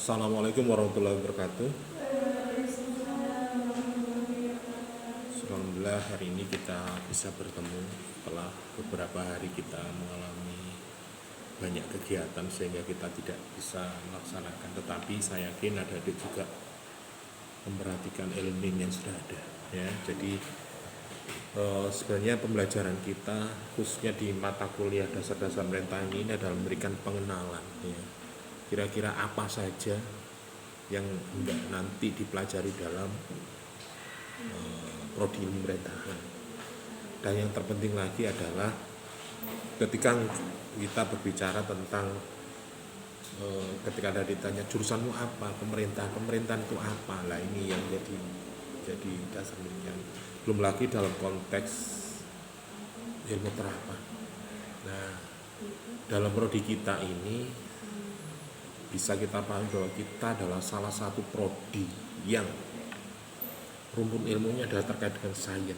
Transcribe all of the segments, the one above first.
Assalamualaikum warahmatullahi wabarakatuh. Alhamdulillah hari ini kita bisa bertemu setelah beberapa hari kita mengalami banyak kegiatan sehingga kita tidak bisa melaksanakan. Tetapi saya yakin adik-adik juga memperhatikan ilmu yang sudah ada. Ya, jadi sebenarnya pembelajaran kita khususnya di mata kuliah dasar-dasar pemerintahan ini adalah memberikan pengenalan. Ya. Kira-kira apa saja yang hendak nanti dipelajari dalam prodi ilmu pemerintahan. Dan yang terpenting lagi adalah ketika kita berbicara tentang ketika ada ditanya jurusanmu apa, pemerintahan itu apa, lah ini yang jadi dasar pemikiran. Belum lagi dalam konteks ilmu terapan. Nah, dalam prodi kita ini bisa kita pahami bahwa kita adalah salah satu prodi yang rumpun ilmunya adalah terkait dengan sains,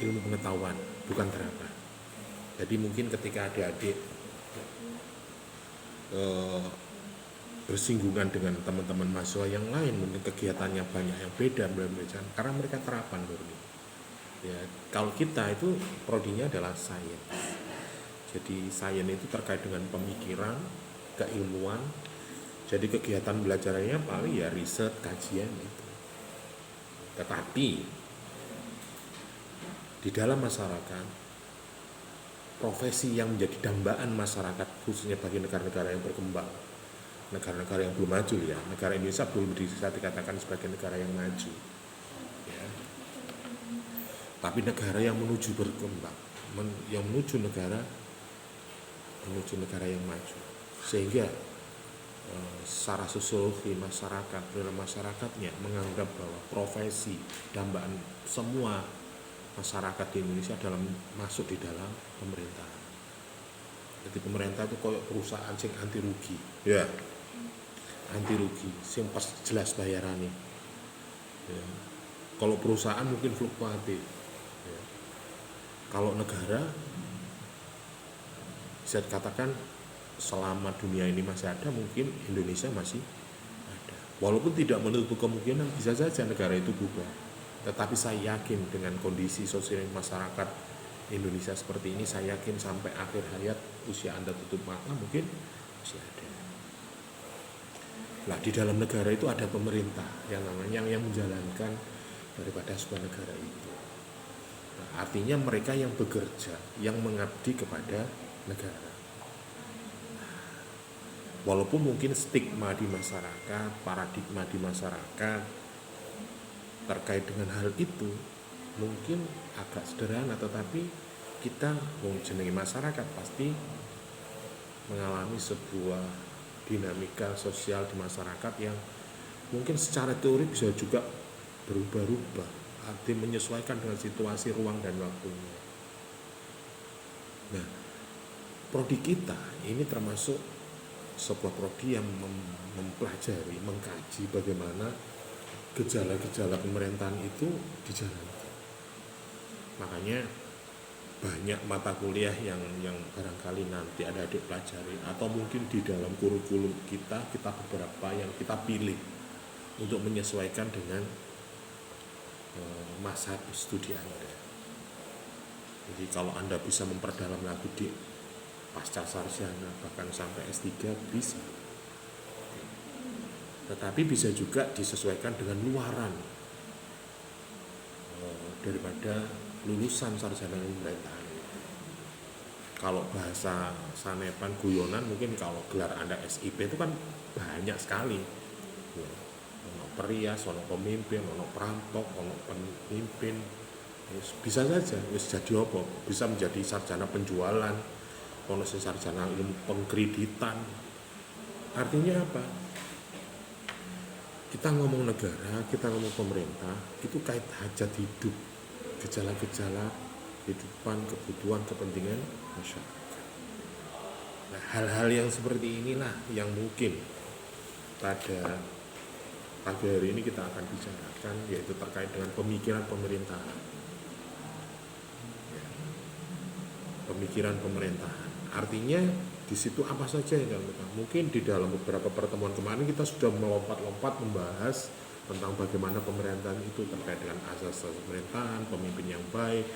ilmu pengetahuan, bukan terapan. Jadi mungkin ketika adik-adik bersinggungan dengan teman-teman mahasiswa yang lain, mungkin kegiatannya banyak yang beda karena mereka terapan murni. Ya, kalau kita itu prodinya adalah sains. Jadi sains itu terkait dengan pemikiran, keilmuan. Jadi kegiatan belajarnya paling ya riset, kajian itu. Tetapi di dalam masyarakat, profesi yang menjadi dambaan masyarakat khususnya bagi negara-negara yang berkembang, negara-negara yang belum maju ya, negara Indonesia belum bisa dikatakan sebagai negara yang maju ya. Tapi negara yang menuju berkembang, yang menuju negara yang maju, sehingga secara sosiologi masyarakat, dalam masyarakatnya menganggap bahwa profesi dambaan semua masyarakat di Indonesia dalam masuk di dalam pemerintahan. Jadi pemerintah itu kayak perusahaan sing anti rugi, ya, anti rugi, sing pas jelas bayarannya. Ya. Kalau perusahaan mungkin fluktuatif. Ya. Kalau negara bisa dikatakan selama dunia ini masih ada, mungkin Indonesia masih ada. Walaupun tidak menutup kemungkinan bisa saja negara itu bubar. Tetapi saya yakin dengan kondisi sosial masyarakat Indonesia seperti ini, saya yakin sampai akhir hayat usia Anda tutup mata mungkin masih ada. Nah, di dalam negara itu ada pemerintah yang namanya yang menjalankan daripada sebuah negara itu. Nah, artinya mereka yang bekerja, yang mengabdi kepada negara. Walaupun mungkin stigma di masyarakat, paradigma di masyarakat terkait dengan hal itu mungkin agak sederhana, tetapi kita jenenge masyarakat pasti mengalami sebuah dinamika sosial di masyarakat yang mungkin secara teori bisa juga berubah-ubah, artinya menyesuaikan dengan situasi ruang dan waktunya. Nah, prodi kita ini termasuk sebuah prodi yang mempelajari, mengkaji bagaimana gejala-gejala pemerintahan itu dijalankan. Makanya banyak mata kuliah yang barangkali nanti ada adik pelajari, atau mungkin di dalam kurikulum kita beberapa yang kita pilih untuk menyesuaikan dengan masa studi Anda. Jadi kalau Anda bisa memperdalam lagi di pasca sarjana bahkan sampai S3 bisa. Tetapi bisa juga disesuaikan dengan luaran daripada lulusan sarjana ilmu pemerintahan. Kalau bahasa sanepan guyonan, mungkin kalau gelar Anda SIP itu kan banyak sekali. Ono perias, ono pemimpin, ono perampok, ono pemimpin. Bisa saja jadi apa? Bisa menjadi sarjana penjualan, ono sarjana ilmu pengkreditan. Artinya apa? Kita ngomong negara, kita ngomong pemerintah, itu kait hajat hidup, gejala-gejala kehidupan, kebutuhan, kepentingan masyarakat. Nah, hal-hal yang seperti inilah yang mungkin pada pagi hari ini kita akan bicarakan, yaitu terkait dengan pemikiran pemerintahan. Pemikiran pemerintahan artinya di situ apa saja yang mungkin di dalam beberapa pertemuan kemarin kita sudah melompat-lompat membahas tentang bagaimana pemerintahan itu terkait dengan asas pemerintahan, pemimpin yang baik,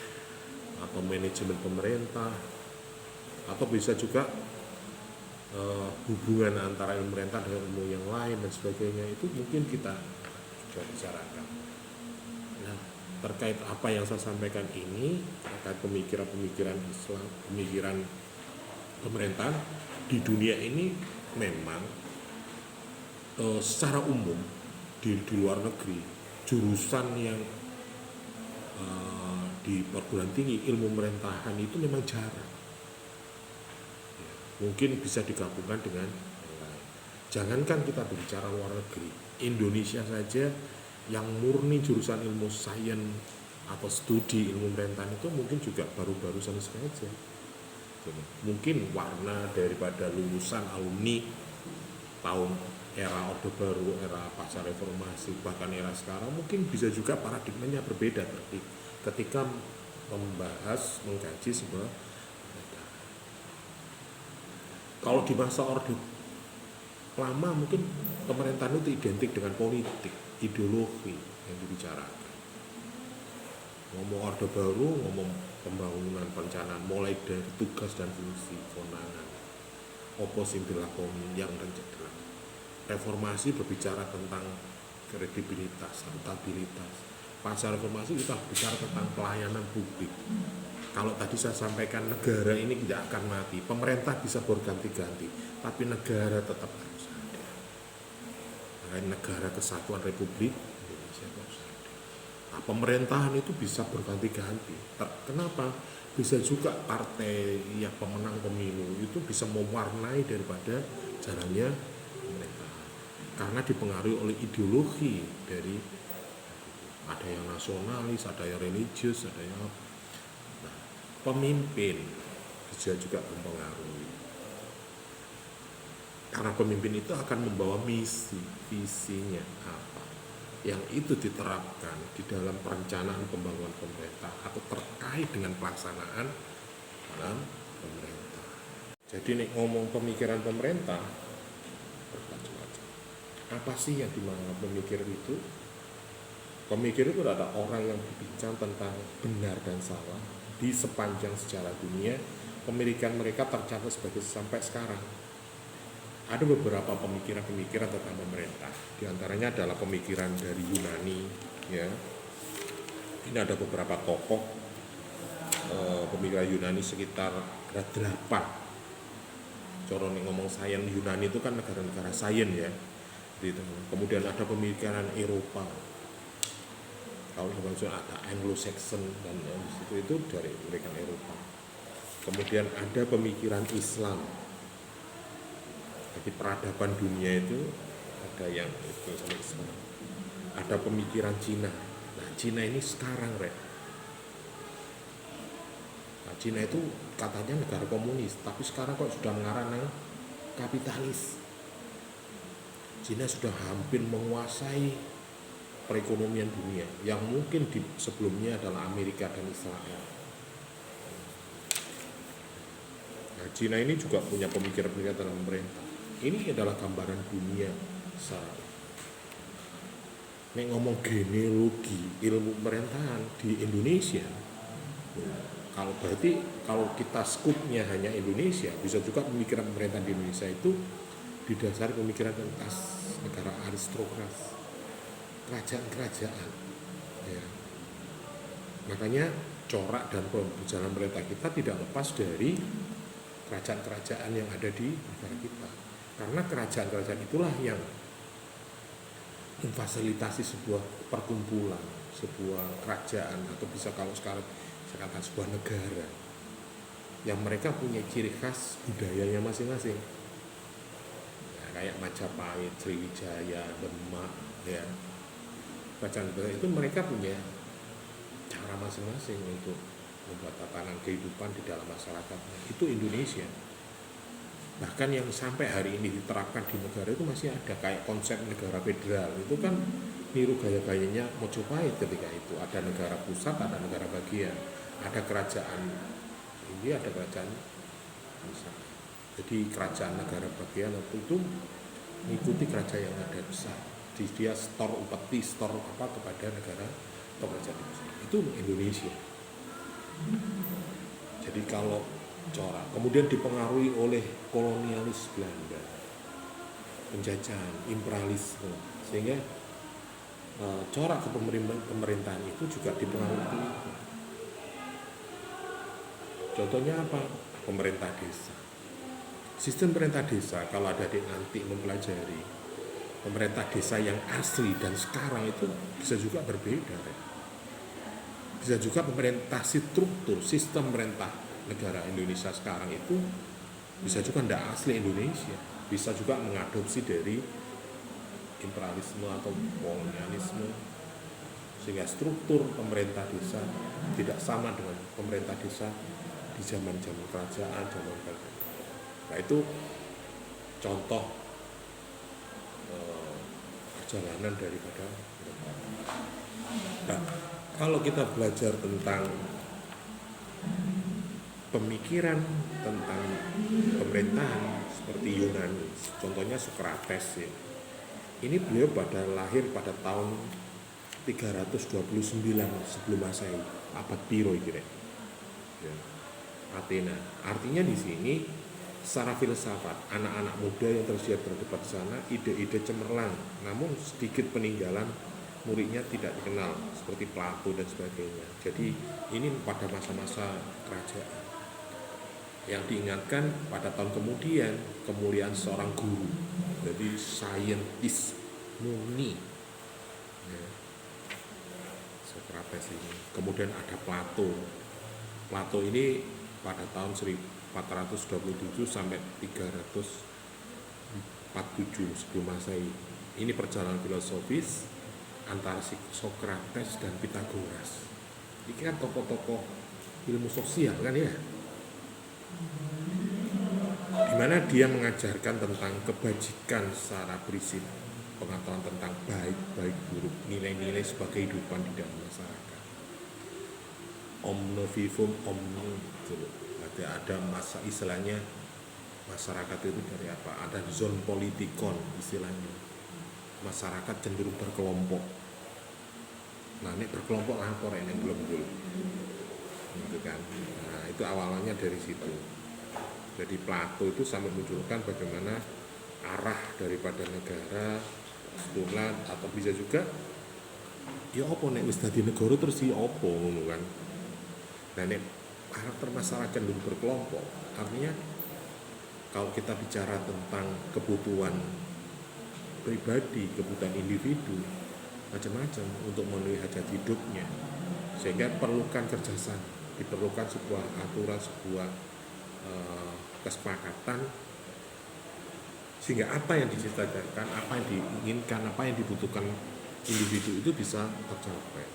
atau manajemen pemerintah, atau bisa juga hubungan antara ilmu pemerintah dengan ilmu yang lain dan sebagainya. Itu mungkin kita sudah bicarakan. Nah, terkait apa yang saya sampaikan ini, terkait pemikiran-pemikiran Islam, pemikiran pemerintahan di dunia ini memang secara umum di luar negeri jurusan yang di perguruan tinggi ilmu pemerintahan itu memang jarang. Mungkin bisa digabungkan dengan yang lain. Jangankan kita berbicara luar negeri, Indonesia saja yang murni jurusan ilmu sains atau studi ilmu pemerintahan itu mungkin juga baru-baru saja. Mungkin warna daripada lulusan alumni tahun era Orde Baru, era pasca reformasi, bahkan era sekarang mungkin bisa juga paradigmanya berbeda ketika membahas, mengkaji sebuah. Kalau di masa Orde Lama mungkin pemerintahan itu identik dengan politik, ideologi yang dibicarakan. Ngomong Orde Baru, ngomong pembangunan perencanaan, mulai dari tugas dan fungsi, kewenangan, opo sing dilakoni yang rencana. Reformasi berbicara tentang kredibilitas, akuntabilitas. Pasca reformasi kita bicara tentang pelayanan publik. Kalau tadi saya sampaikan negara ini tidak akan mati, pemerintah bisa berganti-ganti, tapi negara tetap harus ada. Negara Kesatuan Republik Indonesia harus ada. Nah, pemerintahan itu bisa berganti-ganti. Kenapa? Bisa juga partai yang pemenang pemilu itu bisa mewarnai daripada jalannya pemerintahan, karena dipengaruhi oleh ideologi dari ada yang nasionalis, ada yang religius, ada yang pemimpin bisa juga mempengaruhi, karena pemimpin itu akan membawa misi, visinya apa yang itu diterapkan di dalam perencanaan pembangunan pemerintah atau terkait dengan pelaksanaan dalam pemerintah. Jadi nih ngomong pemikiran pemerintah bermacam-macam. Apa sih yang dimana pemikir itu? Pemikir itu adalah orang yang berbicara tentang benar dan salah di sepanjang sejarah dunia. Pemikiran mereka tercatat sebagai sampai sekarang. Ada beberapa pemikiran-pemikiran tentang pemerintah. Di antaranya adalah pemikiran dari Yunani, ya. Ini ada beberapa tokoh pemikiran Yunani sekitar ada 8. Coro nih ngomong sains, Yunani itu kan negara-negara sains ya. Kemudian ada pemikiran Eropa. Kalau maksudnya ada Anglo-Saxon dan itu dari mereka Eropa. Kemudian ada pemikiran Islam. Jadi peradaban dunia itu ada yang itu sama Islam. Ada pemikiran Cina. Nah, Cina ini sekarang, Nah, Cina itu katanya negara komunis, tapi sekarang kok sudah mengarah ke kapitalis. Cina sudah hampir menguasai perekonomian dunia yang mungkin sebelumnya adalah Amerika dan Israel. Nah, Cina ini juga punya pemikiran-pemikiran dalam pemerintah. Ini adalah gambaran dunia secara. Nek ngomong genealogi ilmu pemerintahan di Indonesia, kalau berarti kalau kita skupnya hanya Indonesia, bisa juga pemikiran pemerintahan di Indonesia itu didasari pemikiran tentang negara aristokrasi, kerajaan-kerajaan, ya. Makanya corak dan perjalanan pemerintah kita tidak lepas dari kerajaan-kerajaan yang ada di negara kita, karena kerajaan-kerajaan itulah yang memfasilitasi sebuah perkumpulan, sebuah kerajaan, atau bisa kalau sekarang saya katakan sebuah negara yang mereka punya ciri khas budayanya masing-masing, ya, kayak Majapahit, Sriwijaya, Demak, ya. Kerajaan itu mereka punya cara masing-masing untuk membuat tatanan kehidupan di dalam masyarakatnya. Itu Indonesia. Bahkan yang sampai hari ini diterapkan di negara itu masih ada, kayak konsep negara federal itu kan niru gaya-gayanya Mojopahit ketika itu. Ada negara pusat, ada negara bagian, ada kerajaan ini, ada kerajaan pusat. Jadi kerajaan negara bagian itu mengikuti kerajaan yang ada besar. Dia store upeti, store apa kepada negara atau kerajaan besar. Itu Indonesia. Jadi kalau corak kemudian dipengaruhi oleh kolonialis Belanda, penjajahan, imperialisme, sehingga corak kepemerintahan itu juga dipengaruhi. Contohnya apa? Pemerintah desa. Sistem pemerintah desa, kalau ada adik nanti mempelajari pemerintah desa yang asli dan sekarang itu bisa juga berbeda. Bisa juga pemerintah struktur, sistem pemerintah negara Indonesia sekarang itu bisa juga tidak asli Indonesia. Bisa juga mengadopsi dari imperialisme atau kolonialisme, sehingga struktur pemerintah desa tidak sama dengan pemerintah desa di zaman-zaman kerajaan, zaman kerajaan. Nah itu contoh perjalanan daripada. Nah, kalau kita belajar tentang pemikiran tentang pemerintahan seperti Yunani, contohnya Socrates ya. Ini beliau lahir pada tahun 329 sebelum Masehi, abad piro kira. Ya. Athena. Artinya di sini secara filsafat, anak-anak muda yang tersiar berdebat di sana, ide-ide cemerlang, namun sedikit peninggalan muridnya tidak dikenal seperti Plato dan sebagainya. Jadi ini pada masa-masa kerajaan. Yang diingatkan pada tahun kemudian kemuliaan seorang guru, jadi saintis murni ya. Socrates ini. Kemudian ada Plato. Plato ini pada tahun 1427 sampai 347 sebelum Masehi. Ini perjalanan filosofis antara Socrates dan Pythagoras. Ini kan tokoh-tokoh ilmu sosial kan ya, di mana dia mengajarkan tentang kebajikan secara prinsip, pengetahuan tentang baik buruk, nilai-nilai sebagai kehidupan di dalam masyarakat. Omne vivum omne, berarti ada masa istilahnya masyarakat itu dari apa? Ada zon politikon istilahnya. Masyarakat cenderung berkelompok. Nah, ini berkelompok lapor ini belum dulu. Gitu kan. Nah, itu awalnya dari situ. Jadi Plato itu sampai munculkan bagaimana arah daripada negara, setulan atau bisa juga ya apa nek wis dadi negara terus ya apa ngono kan. Nah, nek karakter masyarakat cenderung berkelompok, artinya kalau kita bicara tentang kebutuhan pribadi, kebutuhan individu, macam-macam untuk memenuhi hajat hidupnya, sehingga perlukan kerjasama, diperlukan sebuah aturan, sebuah kesepakatan, sehingga apa yang diciptakan, apa yang diinginkan, apa yang dibutuhkan individu itu bisa tercapai,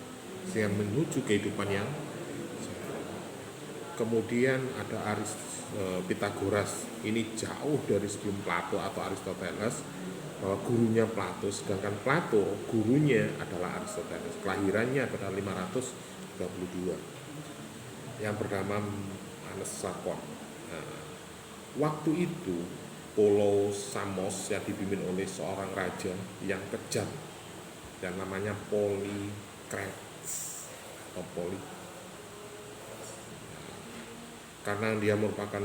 sehingga menuju kehidupan yang kemudian ada Pythagoras. Ini jauh dari sebelum Plato atau Aristoteles, bahwa gurunya Plato, sedangkan Plato gurunya adalah Aristoteles. Kelahirannya pada 532 yang bernama Mnesakon. Nah, waktu itu Pulau Samos yang dipimpin oleh seorang raja yang kejam yang namanya Polycrates atau karena dia merupakan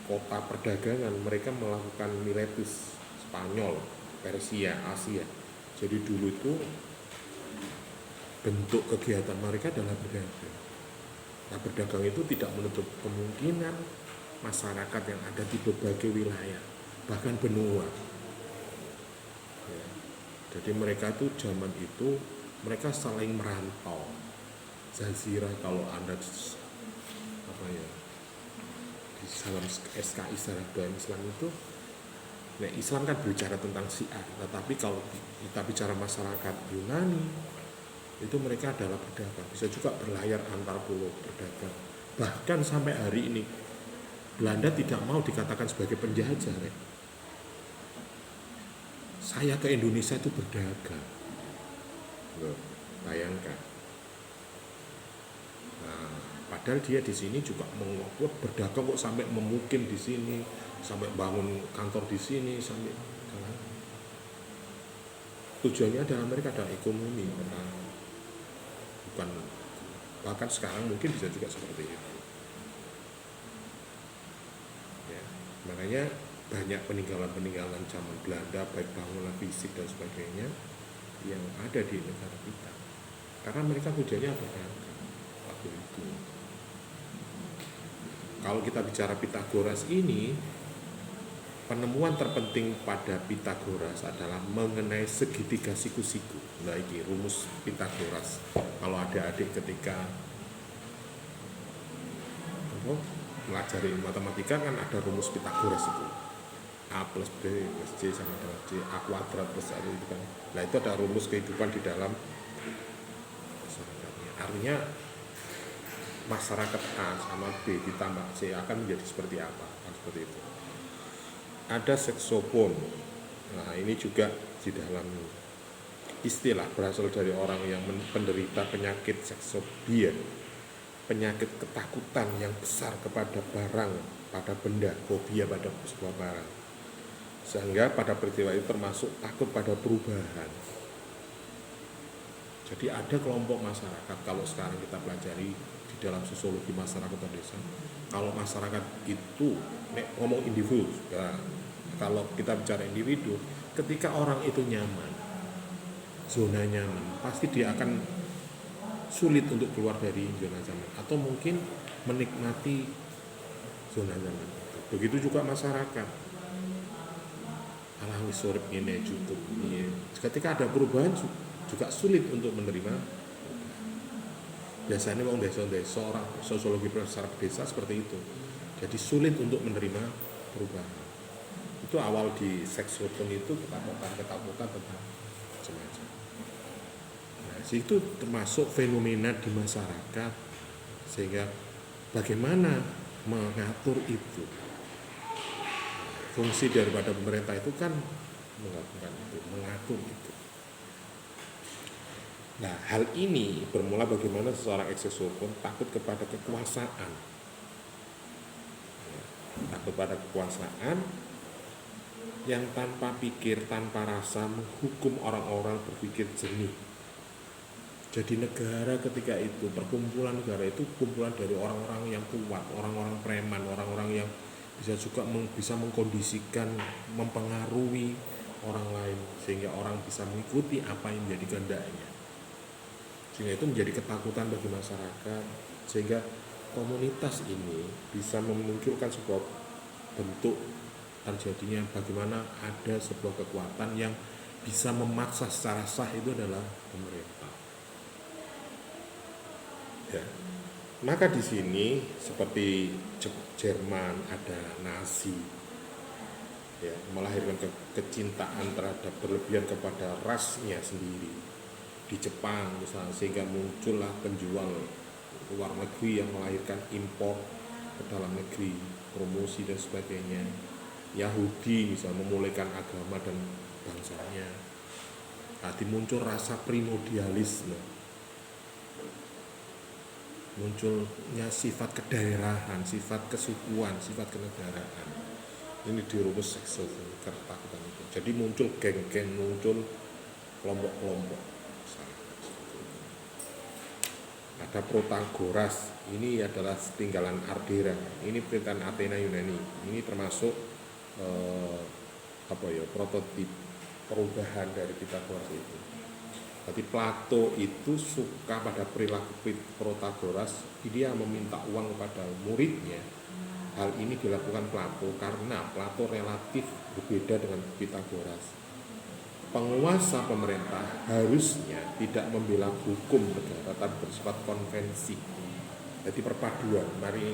kota perdagangan, mereka melakukan Miletus, Spanyol, Persia, Asia. Jadi dulu itu bentuk kegiatan mereka adalah berdagang. Nah, berdagang itu tidak menutup kemungkinan masyarakat yang ada di berbagai wilayah, bahkan benua. Ya. Jadi mereka itu zaman itu mereka saling merantau. Jazirah kalau Anda apa ya, di dalam SKI sejarah budaya Islam itu, nah Islam kan berbicara tentang syiar, tetapi kalau kita bicara masyarakat Yunani itu mereka adalah berdagang, bisa juga berlayar antar pulau berdagang. Bahkan sampai hari ini Belanda tidak mau dikatakan sebagai penjajah. Saya ke Indonesia itu berdagang. Loh, bayangkan. Nah, padahal dia di sini juga berdagang kok sampai memukim di sini, sampai bangun kantor di sini sampai tujuannya adalah mereka ada ekonomi, bukan, bahkan sekarang mungkin bisa juga seperti itu ya. Makanya banyak peninggalan-peninggalan zaman Belanda, baik bangunan fisik dan sebagainya yang ada di negara kita, karena mereka tujuannya berdagang waktu itu. Kalau kita bicara Pitagoras ini, penemuan terpenting pada Pitagoras adalah mengenai segitiga siku-siku. Nah, ini rumus Pitagoras. Kalau adik-adik ketika melajari matematika kan ada rumus Pitagoras itu. A plus B plus C sama dengan C, A kuadrat plus A itu kan. Nah, itu ada rumus kehidupan di dalam masyarakatnya. Artinya masyarakat A sama B ditambah C akan menjadi seperti apa? Kan seperti itu. Ada seksofon. Nah, ini juga di dalam istilah berasal dari orang yang penderita penyakit seksofobia, penyakit ketakutan yang besar kepada barang, pada benda, fobia pada sebuah barang. Sehingga pada peristiwa itu termasuk takut pada perubahan. Jadi ada kelompok masyarakat, kalau sekarang kita pelajari di dalam sosiologi masyarakat atau desa, kalau masyarakat itu ngomong individu, ya, kalau kita bicara individu, ketika orang itu nyaman, zona nyaman, pasti dia akan sulit untuk keluar dari zona nyaman, atau mungkin menikmati zona nyaman. Begitu juga masyarakat. Alah wis urip ngene cukup. Ketika ada perubahan juga sulit untuk menerima. Biasanya wong desa-desa, orang sosiologi masyarakat desa seperti itu. Jadi sulit untuk menerima perubahan. Itu awal di seksofon itu ketakutan tentang macam-macam. Nah, itu termasuk fenomena di masyarakat, sehingga bagaimana mengatur itu. Fungsi daripada pemerintah itu kan mengatur itu. Nah, hal ini bermula bagaimana seseorang seksofon takut kepada kekuasaan. Takut pada kekuasaan yang tanpa pikir, tanpa rasa menghukum orang-orang berpikir jernih. Jadi negara ketika itu, perkumpulan negara itu kumpulan dari orang-orang yang kuat, orang-orang preman, orang-orang yang bisa juga bisa mengkondisikan, mempengaruhi orang lain, sehingga orang bisa mengikuti apa yang menjadi kehendaknya. Sehingga itu menjadi ketakutan bagi masyarakat, sehingga komunitas ini bisa memunculkan sebuah bentuk terjadinya bagaimana ada sebuah kekuatan yang bisa memaksa secara sah, itu adalah pemerintah. Ya. Maka di sini seperti Jerman ada Nazi, ya, melahirkan kecintaan terhadap berlebihan kepada rasnya sendiri. Di Jepang misalnya, sehingga muncullah penjual luar negeri yang melahirkan impor ke dalam negeri, promosi dan sebagainya. Yahudi misalnya memulihkan agama dan bangsanya. Tadi muncul rasa primordialisme, munculnya sifat kedaerahan, sifat kesukuan, sifat kenegaraan. Ini dirumus seksofon, ketakutan itu. Jadi muncul geng-geng, muncul kelompok-kelompok. Ada Protagoras, ini adalah tinggalan Ardera. Ini perintahan Athena Yunani. Ini termasuk prototip perubahan dari Pitagoras itu. Jadi Plato itu suka pada perilaku Protagoras, dia meminta uang kepada muridnya. Hal ini dilakukan Plato karena Plato relatif berbeda dengan Pitagoras. Penguasa pemerintah harusnya tidak membela hukum negara, tapi bersifat konvensi. Jadi perpaduan. Mari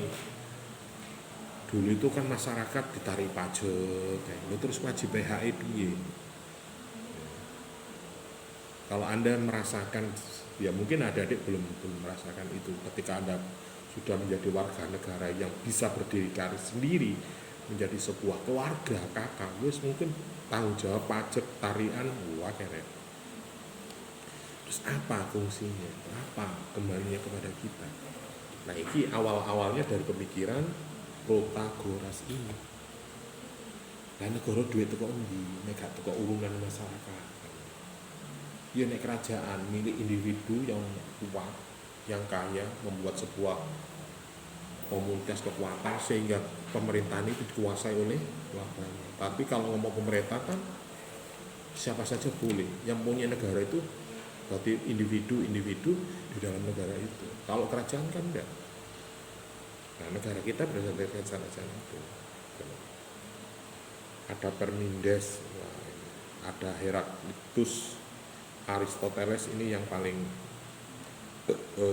dulu itu kan masyarakat ditarik pajak, terus wajib PHE piye. Kalau Anda merasakan, ya mungkin adik-adik belum merasakan itu, ketika Anda sudah menjadi warga negara yang bisa berdiri sendiri, menjadi sebuah keluarga kakak, wis mungkin tanggung jawab pajak, tarian, wah keren. Terus apa fungsinya? Apa kembalinya kepada kita? Nah, ini awal-awalnya dari pemikiran Protagoras ini. Lah negara duit teko endi? Nek gak teko urunan masyarakat. Ya nek kerajaan milik individu yang kuat, yang kaya membuat sebuah komunitas kekuatan sehingga pemerintahan itu dikuasai oleh warganya. Tapi kalau ngomong pemerintah kan siapa saja boleh. Yang punya negara itu berarti individu-individu di dalam negara itu. Kalau kerajaan kan enggak. Nah, negara kita berasal dari kerajaan itu. Ada Permindes, ada Heraklitus, Aristoteles ini yang paling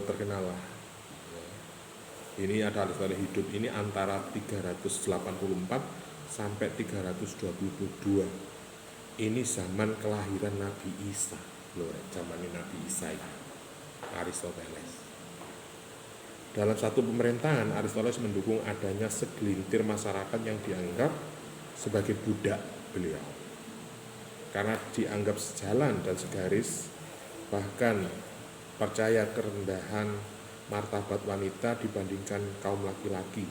terkenal lah. Ini ada Aristoteles hidup ini antara 384 sampai 322. Ini zaman kelahiran Nabi Isa. Loh, zaman Nabi Isa ini. Aristoteles. Dalam satu pemerintahan, Aristoteles mendukung adanya segelintir masyarakat yang dianggap sebagai budak beliau. Karena dianggap sejalan dan segaris, bahkan percaya kerendahan martabat wanita dibandingkan kaum laki-laki.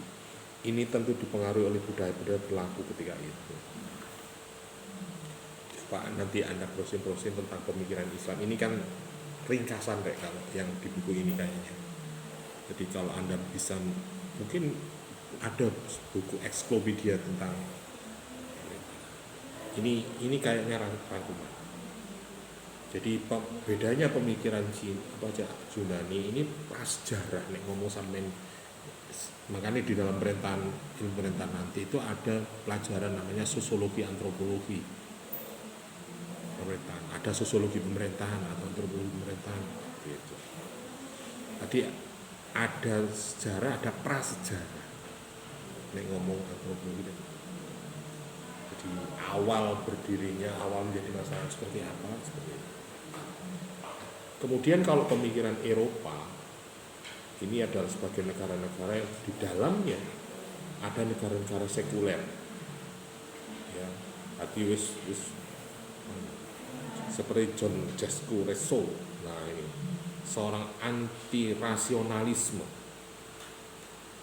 Ini tentu dipengaruhi oleh budaya-budaya berlaku ketika itu. Coba nanti Anda browsing-browsing tentang pemikiran Islam. Ini kan ringkasan kayak kalau yang di buku ini kayaknya. Jadi kalau Anda bisa, mungkin ada buku eksklopedia tentang ini kayaknya rangkuman. Jadi bedanya pemikiran Yunani ini prasejarah nek ngomong sampean. Makanya di dalam ilmu pemerintahan nanti itu ada pelajaran namanya sosiologi antropologi pemerintahan. Ada sosiologi pemerintahan atau antropologi pemerintahan gitu. Tadi ada sejarah, ada prasejarah nek ngomong antropologi. Jadi awal berdirinya, awal menjadi masyarakat seperti apa, seperti itu. Kemudian kalau pemikiran Eropa, ini adalah sebagai negara-negara yang di dalamnya ada negara-negara sekuler. Ya, tadi wis seperti John Jasper Rousseau. Nah ini seorang anti rasionalisme.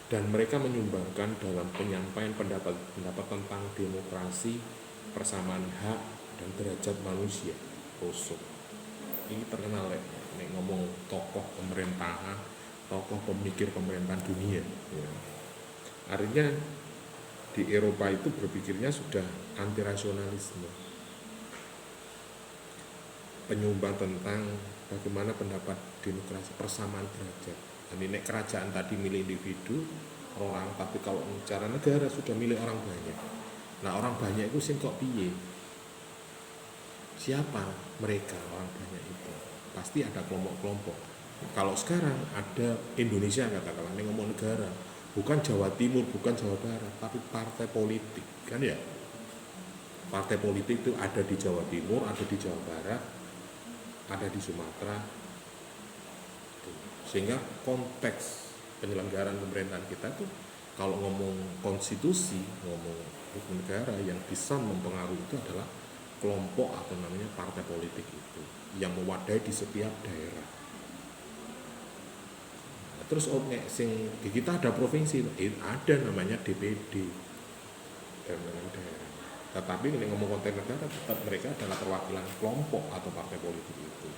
Dan mereka menyumbangkan dalam penyampaian pendapat tentang demokrasi, persamaan hak, dan derajat manusia. Rousseau. Ini terkenal ya, nek ngomong tokoh pemerintahan, tokoh pemikir pemerintahan dunia. Ya. Artinya di Eropa itu berpikirnya sudah anti rasionalisme. Penyumbang tentang bagaimana pendapat demokrasi, persamaan derajat. Jadi nek kerajaan tadi milik individu orang, tapi kalau cara negara sudah milik orang banyak. Nah orang banyak itu sing kok piye? Siapa mereka orang banyak itu? Pasti ada kelompok-kelompok. Kalau sekarang ada Indonesia katakanlah nek ngomong negara, bukan Jawa Timur, bukan Jawa Barat, tapi partai politik kan ya? Partai politik itu ada di Jawa Timur, ada di Jawa Barat, ada di Sumatera. Sehingga konteks penyelenggaraan pemerintahan kita itu kalau ngomong konstitusi, ngomong hukum negara yang bisa mempengaruhi itu adalah kelompok atau namanya partai politik itu yang mewadai di setiap daerah. Nah, terus sing di kita ada provinsi, ada namanya DPD daerah. Tetapi ini ngomong konteks negara tetap mereka adalah perwakilan kelompok atau partai politik itu.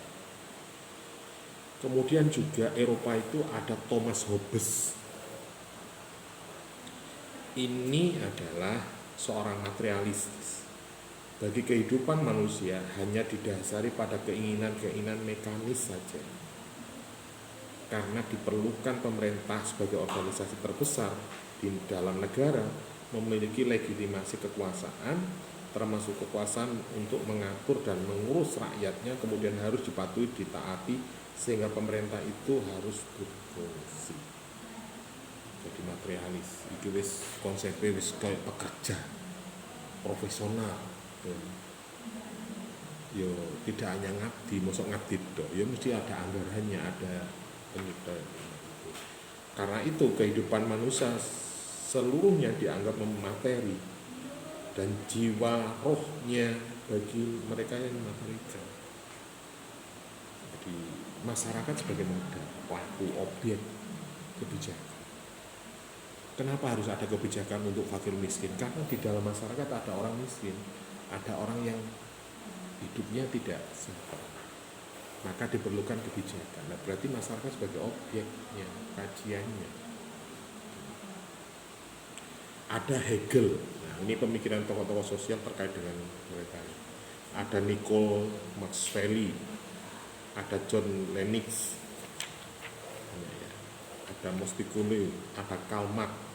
Kemudian juga Eropa itu ada Thomas Hobbes. Ini adalah seorang materialistis. Bagi kehidupan manusia hanya didasari pada keinginan-keinginan mekanis saja. Karena diperlukan pemerintah sebagai organisasi terbesar di dalam negara memiliki legitimasi kekuasaan, termasuk kekuasaan untuk mengatur dan mengurus rakyatnya, kemudian harus dipatuhi, ditaati, sehingga pemerintah itu harus berfungsi. Jadi materialis itu wis konsepnya wis kayak pekerja profesional. Yo tidak hanya ngabdi, mosok ngabdi tok, ya mesti ada anggarannya, ada penyuplai. Karena itu kehidupan manusia seluruhnya dianggap materi dan jiwa rohnya bagi mereka yang material. Jadi masyarakat sebagai modal, pelaku, objek kebijakan. Kenapa harus ada kebijakan untuk fakir miskin? Karena di dalam masyarakat ada orang miskin, ada orang yang hidupnya tidak sehat. Maka diperlukan kebijakan. Nah, berarti masyarakat sebagai objeknya, kajiannya. Ada Hegel. Nah, ini pemikiran tokoh-tokoh sosial terkait dengan mereka. Ada Nicole Maxwell, ada John Lennox, ada Mostikule, ada Karl Marx.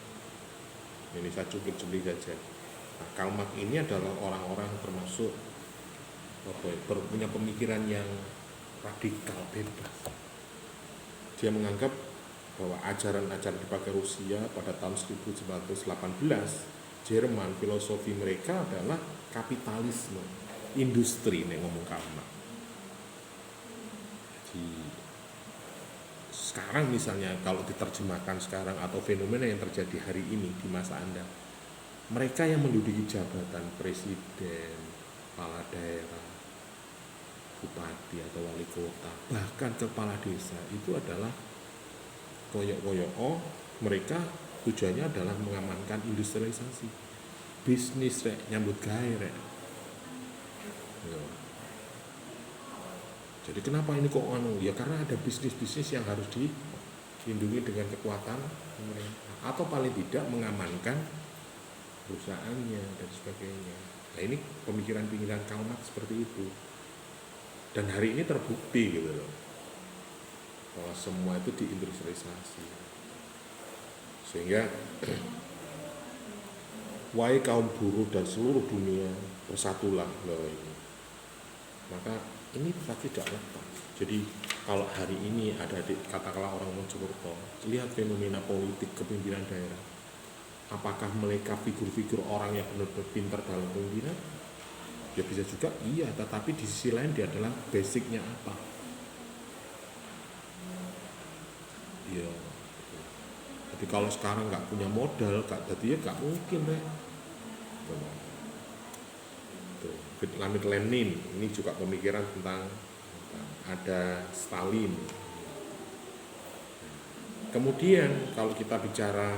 Ini saya cuplik-cuplik saja. Nah, Karl Marx ini adalah orang-orang termasuk punya pemikiran yang radikal bebas. Dia menganggap bahwa ajaran-ajaran dipakai Rusia pada tahun 1918 Jerman, filosofi mereka adalah kapitalisme, industri nih ngomong Karl Marx. Jadi sekarang misalnya kalau diterjemahkan sekarang atau fenomena yang terjadi hari ini di masa Anda, mereka yang menduduki jabatan presiden, kepala daerah, bupati atau wali kota, bahkan kepala desa itu adalah koyok-koyok, mereka tujuannya adalah mengamankan industrialisasi, bisnis rek, nyambut gawe rek. Jadi kenapa ini kok ya karena ada bisnis-bisnis yang harus dilindungi dengan kekuatan pemerintah, atau paling tidak mengamankan perusahaannya dan sebagainya. Nah, ini pemikiran-pemikiran Karl Marx seperti itu. Dan hari ini terbukti gitu loh, bahwa semua itu diindustrialisasi. Sehingga wahai kaum buruh dan seluruh dunia, bersatulah loh ini. Maka ini pasti tidak lepas. Jadi kalau hari ini ada katakanlah orang Mojokerto, lihat fenomena politik kepemimpinan daerah. Apakah mereka figur-figur orang yang benar-benar pintar dalam kepemimpinan? Ya bisa juga iya, tetapi di sisi lain dia adalah basicnya apa? Ya. Jadi kalau sekarang nggak punya modal, jadi ya nggak mungkin deh. Vladimir Lenin ini juga pemikiran tentang ada Stalin. Kemudian kalau kita bicara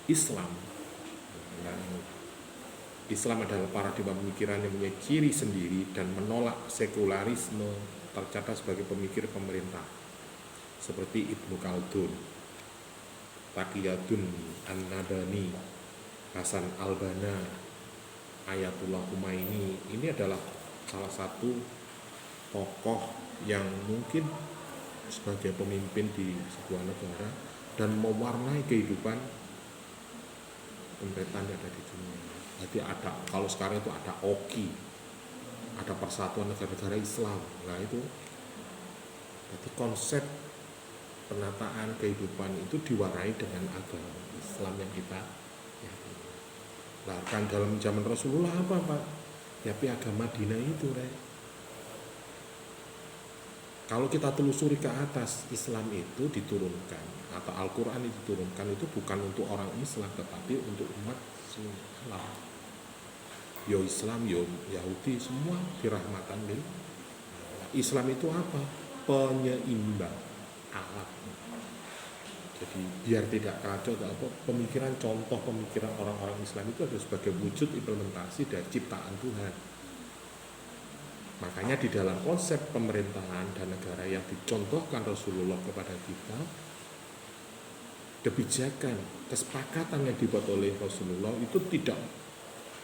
Islam, Islam adalah paradigma pemikiran yang punya ciri sendiri dan menolak sekularisme, tercatat sebagai pemikir pemerintah seperti Ibnu Khaldun, Taqiyuddin An-Nabhani, Hasan al-Banna, Ayatullah Khomeini. Ini adalah salah satu tokoh yang mungkin sebagai pemimpin di sebuah negara dan mewarnai kehidupan pemerintahan yang ada di dunia. Jadi ada, kalau sekarang itu ada OKI, ada Persatuan Negara-Negara Islam. Nah itu, jadi konsep penataan kehidupan itu diwarnai dengan agama Islam yang kita Nah, kan dalam zaman Rasulullah apa Pak? Ya piagam Madinah itu, Rek. Kalau kita telusuri ke atas, Islam itu diturunkan atau Al-Quran itu diturunkan itu bukan untuk orang Islam, tetapi untuk umat Islam. Yo Islam, yo Yahudi, semua dirahmatan lil. Islam itu apa? Penyeimbang alam. Jadi biar tidak kacau, pemikiran contoh pemikiran orang-orang Islam itu adalah sebagai wujud implementasi dari ciptaan Tuhan. Makanya di dalam konsep pemerintahan dan negara yang dicontohkan Rasulullah kepada kita, kebijakan, kesepakatan yang dibuat oleh Rasulullah itu tidak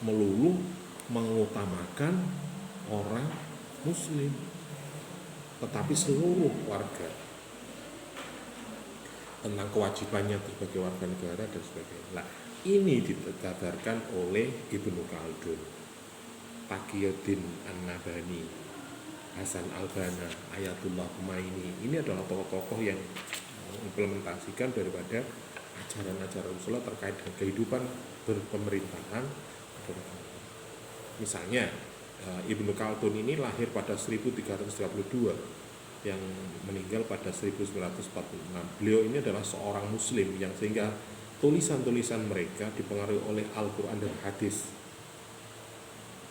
melulu mengutamakan orang Muslim, tetapi seluruh warga, tentang kewajibannya sebagai warga negara dan sebagainya. Nah, ini dikabarkan oleh Ibnu Khaldun, Taqiyuddin An-Nabhani, Hasan al-Banna, Ayatullah Khomeini. Ini adalah tokoh-tokoh yang mengimplementasikan daripada ajaran-ajaran Rasulullah terkait dengan kehidupan berpemerintahan. Misalnya Ibnu Khaldun ini lahir pada 1332 yang meninggal pada 1946. Beliau ini adalah seorang muslim yang sehingga tulisan-tulisan mereka dipengaruhi oleh Al-Quran dan hadis,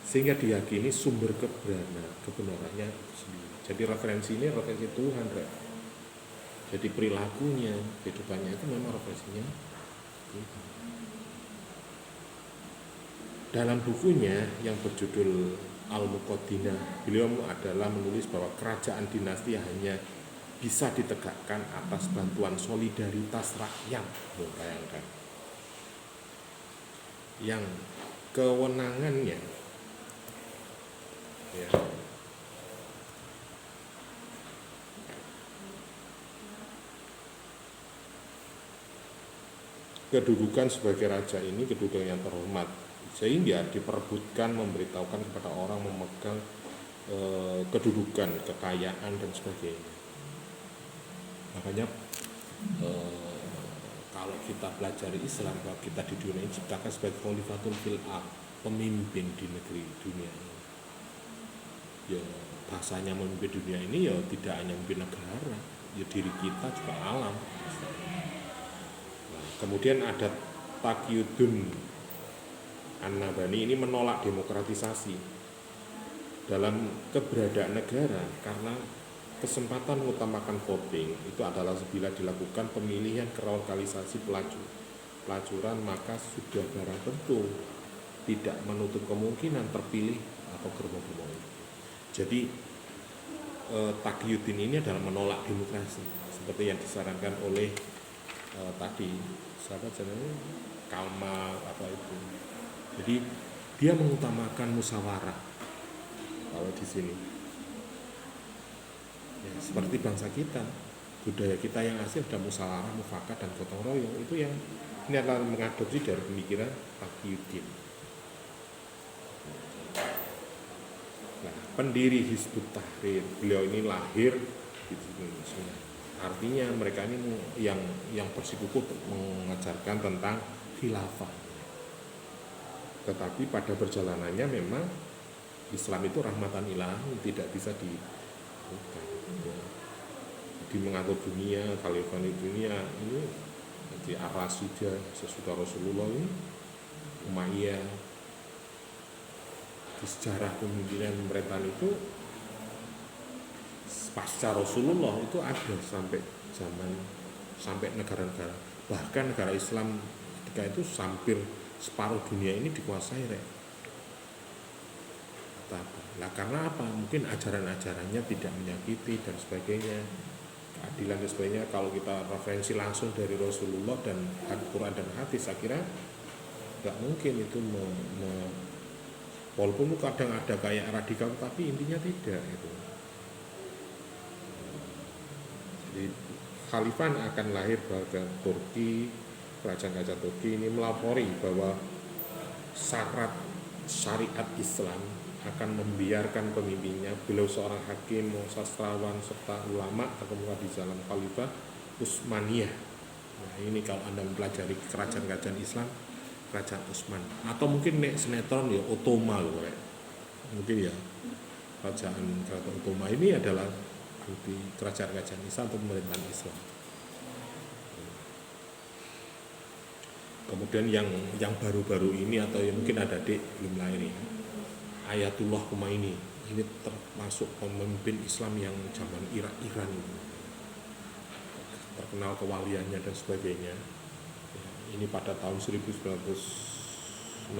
sehingga diyakini sumber kebenarannya sendiri. Jadi referensi ini referensi Tuhan, Rek. Jadi perilakunya, kehidupannya itu memang referensinya Dalam bukunya yang berjudul Al-Muqaddimah, beliau adalah menulis bahwa kerajaan dinasti hanya bisa ditegakkan atas bantuan solidaritas rakyat. Bayangkan, yang kewenangannya ya, kedudukan sebagai raja ini kedudukan yang terhormat, sehingga diperebutkan memberitahukan kepada orang memegang kedudukan, kekayaan dan sebagainya. Makanya kalau kita belajar Islam, bahwa kita di dunia ini diciptakan sebagai khalifatul fil ardh, pemimpin di negeri dunia ini. Ya bahasanya memimpin dunia ini ya tidak hanya memimpin negara, ya diri kita juga alam. Nah, kemudian ada Taqiyuddin An-Nabhani ini menolak demokratisasi dalam keberadaan negara karena kesempatan mengutamakan voting itu adalah bila dilakukan pemilihan kelokalisasi pelacuran, maka sudah barang tentu tidak menutup kemungkinan terpilih atau gerombolan. Jadi Taqiyuddin ini adalah menolak demokrasi seperti yang disarankan oleh tadi sahabat jenenge Kalma apa itu. Jadi dia mengutamakan musyawarah kalau di sini. Ya, seperti bangsa kita, budaya kita yang asli ada musyawarah, mufakat dan gotong royong, itu yang ini adalah mengadopsi dari pemikiran Taqiyuddin. Nah, pendiri Hizbut Tahrir, beliau ini lahir di Indonesia. Artinya mereka ini yang bersikukuh mengajarkan tentang khilafah. Tetapi pada perjalanannya memang Islam itu rahmatan ilahi, tidak bisa jadi mengatur dunia, khalifah di dunia ini di Ar-Rasyidah sesudah Rasulullah ini, Umayyah, di sejarah kepemimpinan pemerintahan itu pasca Rasulullah itu ada sampai negara-negara, bahkan negara Islam ketika itu hampir separuh dunia ini dikuasai Nah, karena apa? Mungkin ajaran-ajarannya tidak menyakiti dan sebagainya, keadilan dan sebagainya. Kalau kita referensi langsung dari Rasulullah dan Al-Quran dan hadis, saya kira nggak mungkin itu walaupun kadang ada kayak radikal, tapi intinya tidak itu. Jadi khalifah akan lahir pada Turki. Kerajaan Turki ini melapori bahwa syarat syariat Islam akan membiarkan pemimpinnya, beliau seorang hakim, sastrawan, serta ulama terkemuka di dalam Khalifah Utsmaniyah. Nah, ini kalau Anda mempelajari kerajaan-kerajaan Islam, kerajaan Utsman, atau mungkin sinetron ya Ottoman loh, mungkin ya kerajaan Ottoman ini adalah kerajaan-kerajaan Islam atau pemerintahan Islam. Kemudian yang baru-baru ini atau yang mungkin ada belum lahir ini, Ayatullah Khomeini ini termasuk pemimpin Islam yang zaman Iran ini, terkenal kewaliannya dan sebagainya. Ini pada tahun 1902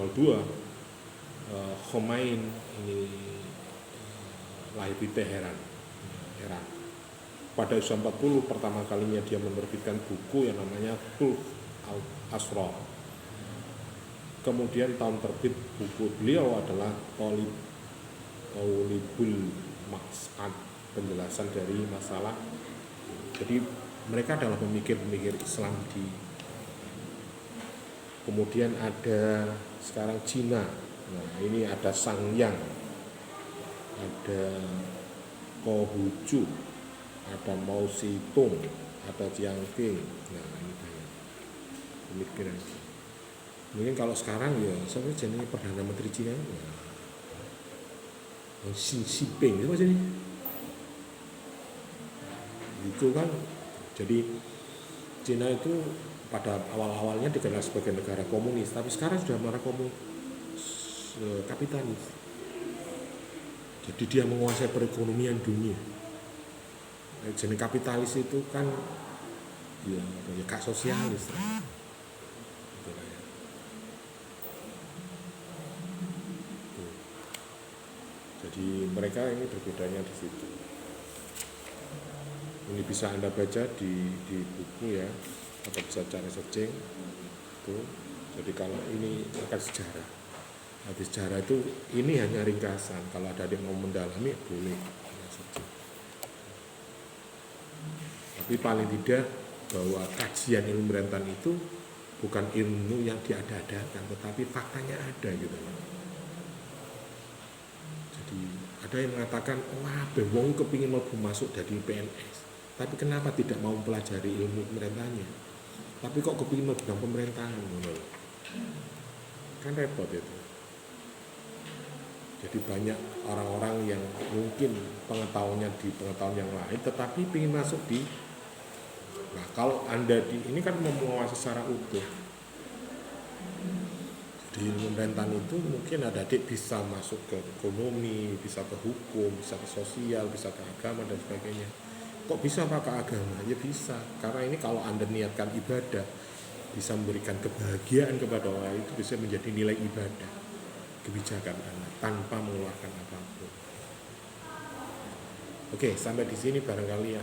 Khomeini ini lahir di Teheran, Iran. Pada usia 40 pertama kalinya dia menerbitkan buku yang namanya Tulh Asrar. Kemudian tahun terbit buku beliau adalah Qaulibul Maqsad, penjelasan dari masalah. Jadi mereka adalah pemikir-pemikir Islam kemudian ada sekarang Cina. Nah, ini ada Sangyang, ada Kouhucu, ada Mao Zedong, ada Jiang Qing. Nah, ini banyak pemikiran. Mungkin kalau sekarang ya sampai jadi Perdana Menteri Cina ya, Xi Jinping itu jadi itu kan. Jadi Cina itu pada awal-awalnya dikenal sebagai negara komunis, tapi sekarang sudah mengarah kapitalis. Jadi dia menguasai perekonomian dunia. Jenis kapitalis itu kan ya gak sosialis. Jadi mereka ini berbedanya di situ. Ini bisa Anda baca di buku ya, atau bisa cari searching itu. Jadi kalau ini akan sejarah. Nah, di sejarah itu ini hanya ringkasan. Kalau ada yang mau mendalami boleh. Tapi paling tidak bahwa kajian ilmu pemerintahan itu bukan ilmu yang diada-adakan, tetapi faktanya ada gitu. Jadi ada yang mengatakan, wah, wong kepingin mau masuk jadi PNS, tapi kenapa tidak mau mempelajari ilmu pemerintahnya? Tapi kok kepingin mau bidang pemerintahan, kan repot itu. Jadi banyak orang-orang yang mungkin pengetahuannya di pengetahuan yang lain, tetapi ingin masuk di. Nah, kalau Anda ini kan menguasai secara utuh. Di ilmu pemerintahan itu mungkin adik bisa masuk ke ekonomi, bisa ke hukum, bisa ke sosial, bisa ke agama dan sebagainya. Kok bisa Pak ke agama? Ya bisa, karena ini kalau Anda niatkan ibadah, bisa memberikan kebahagiaan kepada orang itu, bisa menjadi nilai ibadah, kebijakan Anda tanpa mengeluarkan apapun. Oke, sampai di sini barangkali ya.